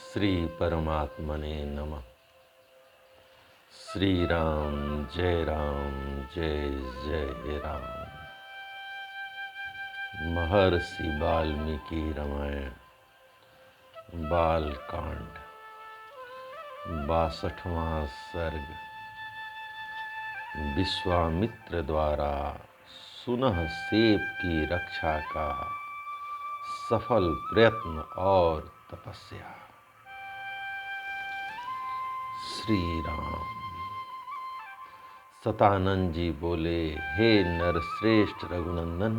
श्री परमात्मने नमः। श्री राम जय जय राम। महर्षि वाल्मीकि रामायण बालकांड 62वां सर्ग। विश्वामित्र द्वारा सुनह सेब की रक्षा का सफल प्रयत्न और तपस्या। श्री राम। सतानंद जी बोले, हे नरश्रेष्ठ रघुनंदन,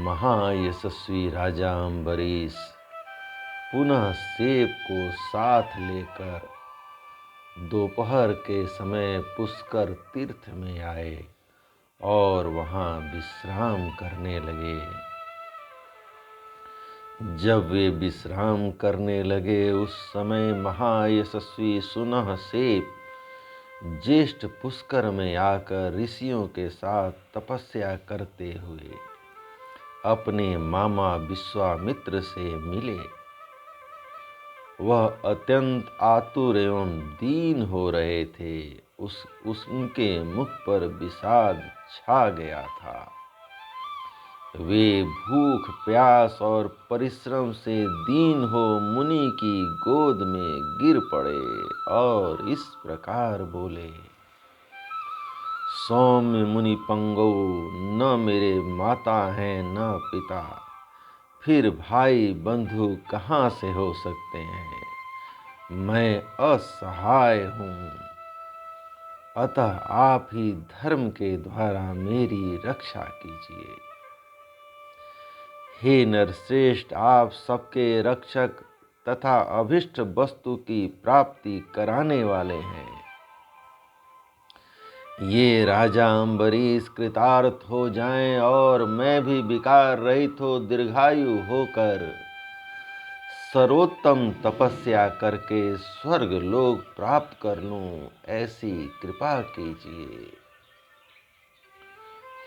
महायशस्वी राजा अम्बरीश पुनः सेब को साथ लेकर दोपहर के समय पुष्कर तीर्थ में आए और वहां विश्राम करने लगे। जब वे विश्राम करने लगे उस समय महायशस्वी सुनह सेब ज्येष्ठ पुष्कर में आकर ऋषियों के साथ तपस्या करते हुए अपने मामा विश्वामित्र से मिले। वह अत्यंत आतुर एवं दीन हो रहे थे। उनके मुख पर विषाद छा गया था। वे भूख प्यास और परिश्रम से दीन हो मुनि की गोद में गिर पड़े और इस प्रकार बोले, सौम्य मुनि पंगो, न मेरे माता हैं न पिता, फिर भाई बंधु कहाँ से हो सकते हैं। मैं असहाय हूँ, अतः आप ही धर्म के द्वारा मेरी रक्षा कीजिए। हे नरश्रेष्ठ, आप सबके रक्षक तथा अभिष्ट वस्तु की प्राप्ति कराने वाले हैं। ये राजा अम्बरीश कृतार्थ हो जाएं और मैं भी विकार रहित हो दीर्घायु होकर सर्वोत्तम तपस्या करके स्वर्ग लोक प्राप्त कर लूं, ऐसी कृपा कीजिए।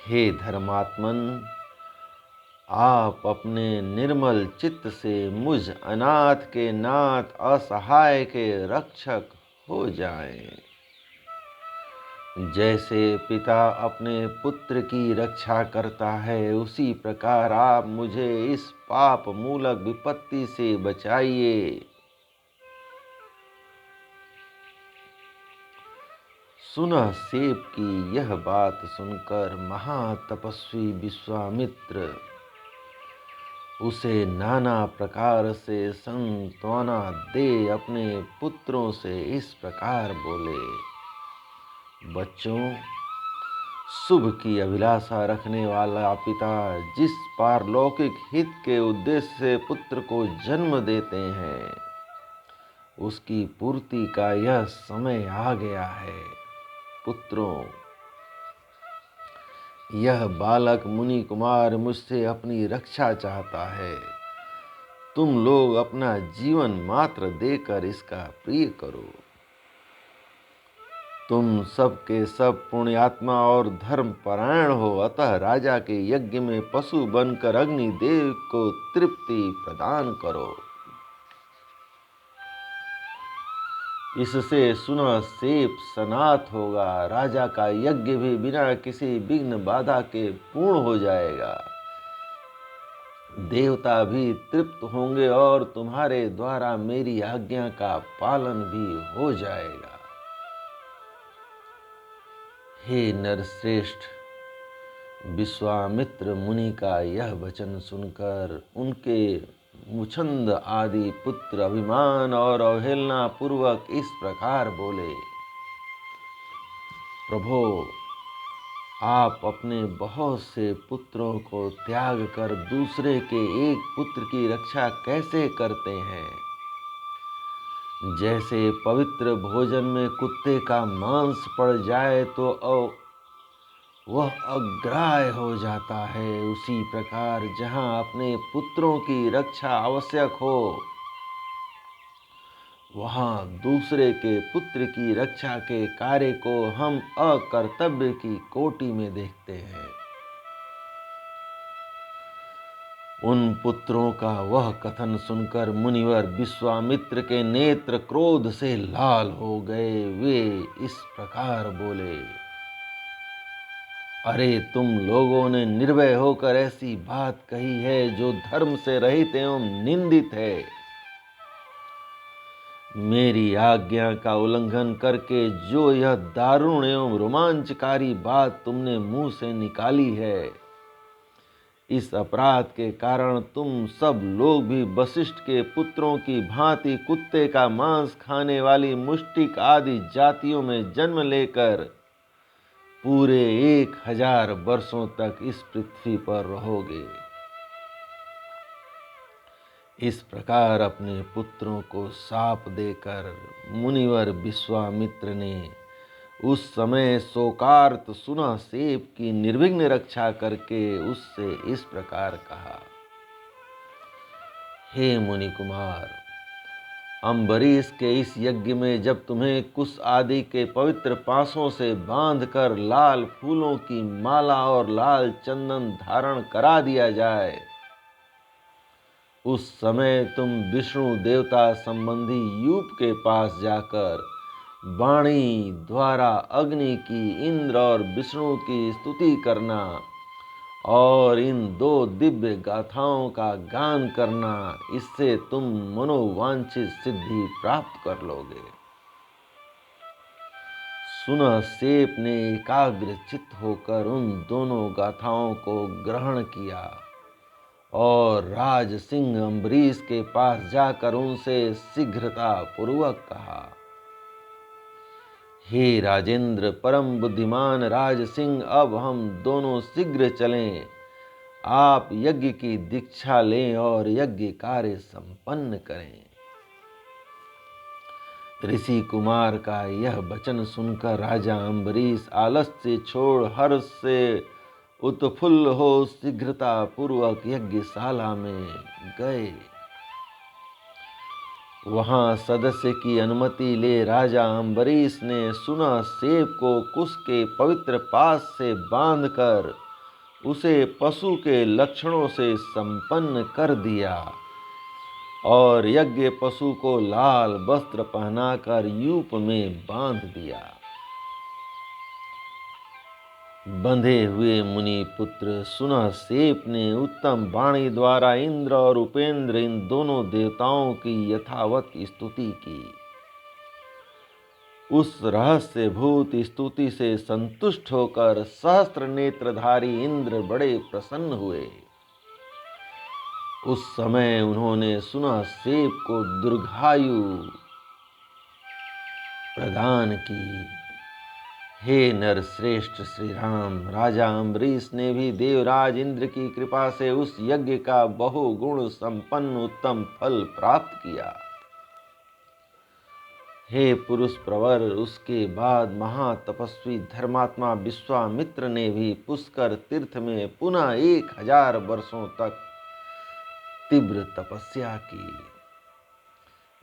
हे धर्मात्मन, आप अपने निर्मल चित्त से मुझ अनाथ के नाथ असहाय के रक्षक हो जाएं। जैसे पिता अपने पुत्र की रक्षा करता है, उसी प्रकार आप मुझे इस पाप मूलक विपत्ति से बचाइए। सुनह सेब की यह बात सुनकर महातपस्वी विश्वामित्र उसे नाना प्रकार से सांत्वना दे अपने पुत्रों से इस प्रकार बोले, बच्चों, शुभ की अभिलाषा रखने वाला पिता जिस पारलौकिक हित के उद्देश्य से पुत्र को जन्म देते हैं, उसकी पूर्ति का यह समय आ गया है। पुत्रों, यह बालक मुनि कुमार मुझसे अपनी रक्षा चाहता है। तुम लोग अपना जीवन मात्र देकर इसका प्रिय करो। तुम सब के सब पुण्यात्मा और धर्म परायण हो, अतः राजा के यज्ञ में पशु बनकर अग्निदेव को तृप्ति प्रदान करो। इससे सुनह सेब सनात होगा, राजा का यज्ञ भी बिना किसी विघ्न बाधा के पूर्ण हो जाएगा। देवता भी तृप्त होंगे और तुम्हारे द्वारा मेरी आज्ञा का पालन भी हो जाएगा। हे नरश्रेष्ठ, विश्वामित्र मुनि का यह वचन सुनकर उनके मुछंद आदि पुत्र अभिमान और अवहेलना पूर्वक इस प्रकार बोले, प्रभो, आप अपने बहुत से पुत्रों को त्याग कर दूसरे के एक पुत्र की रक्षा कैसे करते हैं। जैसे पवित्र भोजन में कुत्ते का मांस पड़ जाए तो वह अग्राह्य हो जाता है, उसी प्रकार जहाँ अपने पुत्रों की रक्षा आवश्यक हो, वहाँ दूसरे के पुत्र की रक्षा के कार्य को हम अकर्तव्य की कोटि में देखते हैं। उन पुत्रों का वह कथन सुनकर मुनिवर विश्वामित्र के नेत्र क्रोध से लाल हो गए। वे इस प्रकार बोले, अरे तुम लोगों ने निर्भय होकर ऐसी बात कही है जो धर्म से रहित एवं निंदित है। मेरी आज्ञा का उल्लंघन करके जो यह दारुण एवं रोमांचकारी बात तुमने मुंह से निकाली है, इस अपराध के कारण तुम सब लोग भी वशिष्ठ के पुत्रों की भांति कुत्ते का मांस खाने वाली मुष्टिक आदि जातियों में जन्म लेकर पूरे 1000 वर्षों तक इस पृथ्वी पर रहोगे। इस प्रकार अपने पुत्रों को शाप देकर मुनिवर विश्वामित्र ने उस समय शोकार्त सुनहसेप की निर्विघ्न रक्षा करके उससे इस प्रकार कहा, हे मुनि कुमार, अम्बरीश के इस यज्ञ में जब तुम्हें कुश आदि के पवित्र पासों से बांधकर लाल फूलों की माला और लाल चंदन धारण करा दिया जाए, उस समय तुम विष्णु देवता संबंधी यूप के पास जाकर वाणी द्वारा अग्नि की, इंद्र और विष्णु की स्तुति करना और इन 2 दिव्य गाथाओं का गान करना। इससे तुम मनोवांछित सिद्धि प्राप्त कर लोगे। सुनहसेप ने एकाग्र चित्त होकर उन दोनों गाथाओं को ग्रहण किया और राज सिंह अम्बरीश के पास जाकर उनसे शीघ्रता पूर्वक कहा, हे राजेंद्र, परम बुद्धिमान राज सिंह, अब हम दोनों शीघ्र चलें। आप यज्ञ की दीक्षा लें और यज्ञ कार्य संपन्न करें। ऋषि कुमार का यह वचन सुनकर राजा अम्बरीश आलस्य छोड़ हर्ष से उत्फुल्ल हो शीघ्रता पूर्वक यज्ञशाला में गए। वहां सदस्य की अनुमति ले राजा अम्बरीश ने सुनहसेप को कुश के पवित्र पास से बांधकर उसे पशु के लक्षणों से संपन्न कर दिया और यज्ञ पशु को लाल वस्त्र पहनाकर यूप में बांध दिया। बंधे हुए मुनि पुत्र सुनहसेप ने उत्तम वाणी द्वारा इंद्र और उपेंद्र, इन दोनों देवताओं की यथावत स्तुति की। उस रहस्यभूत स्तुति से संतुष्ट होकर सहस्त्र नेत्रधारी इंद्र बड़े प्रसन्न हुए। उस समय उन्होंने सुनहसेप को दीर्घायु प्रदान की। हे नरश्रेष्ठ श्री राम, राजा अम्बरीश ने भी देवराज इंद्र की कृपा से उस यज्ञ का बहुगुण संपन्न उत्तम फल प्राप्त किया। हे पुरुष प्रवर, उसके बाद महातपस्वी धर्मात्मा विश्वामित्र ने भी पुष्कर तीर्थ में पुनः 1000 वर्षों तक तीव्र तपस्या की।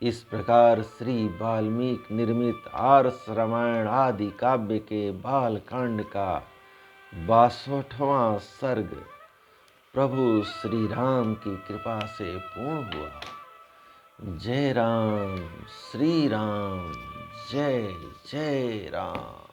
इस प्रकार श्री वाल्मीकि निर्मित आर्ष रामायण आदि काव्य के बालकांड का 62वां सर्ग प्रभु श्री राम की कृपा से पूर्ण हुआ। जय राम, श्री राम, जय जय राम।